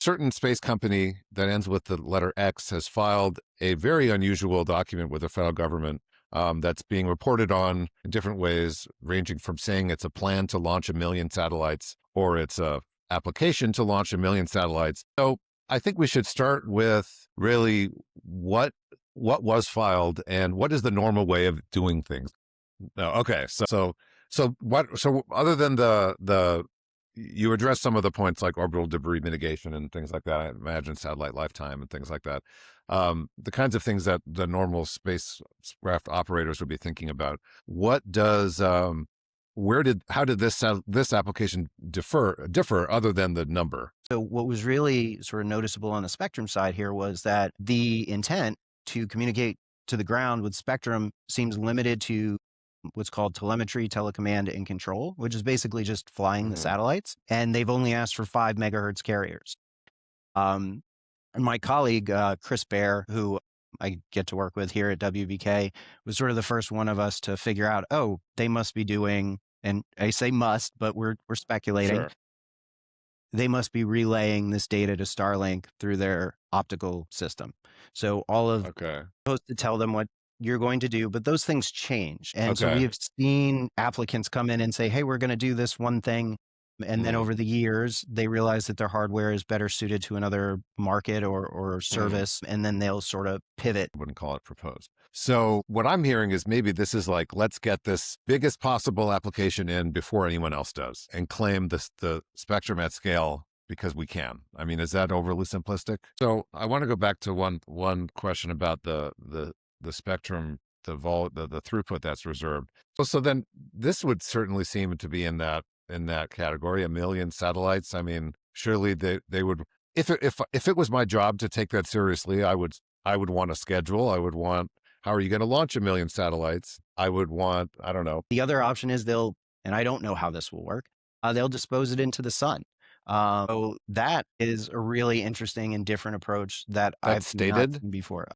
certain space company that ends with the letter X has filed a very unusual document with the federal government that's being reported on in different ways, ranging from saying it's a plan to launch 1 million satellites or it's a application to launch 1 million satellites. So I think we should start with really what was filed and what is the normal way of doing things. No, okay. So other than the you address some of the points like orbital debris mitigation and things like that. I imagine satellite lifetime and things like that. The kinds of things that the normal spacecraft operators would be thinking about. What does how did this application differ other than the number? So what was really sort of noticeable on the spectrum side here was that the intent to communicate to the ground with spectrum seems limited to what's called telemetry, telecommand, and control, which is basically just flying the satellites. And they've only asked for 5 megahertz carriers. And my colleague, Chris Bear, who I get to work with here at WBK, was sort of the first one of us to figure out, oh, they must be doing, and I say must, but we're speculating. Sure. They must be relaying this data to Starlink through their optical system. So all of supposed to tell them what you're going to do, but those things change. And so we have seen applicants come in and say, hey, we're going to do this one thing. And then over the years, they realize that their hardware is better suited to another market or service. And then they'll sort of pivot. I wouldn't call it proposed. So what I'm hearing is maybe this is like, let's get this biggest possible application in before anyone else does and claim the spectrum at scale because we can. I mean, is that overly simplistic? So I want to go back to one question about the spectrum, the throughput that's reserved. So then this would certainly seem to be in that category, 1 million satellites. I mean, surely they would, if it was my job to take that seriously, I would want a schedule. I would want, how are you going to launch 1 million satellites? I would want, I don't know. The other option is and I don't know how this will work, they'll dispose it into the sun. So that is a really interesting and different approach that I've not seen before.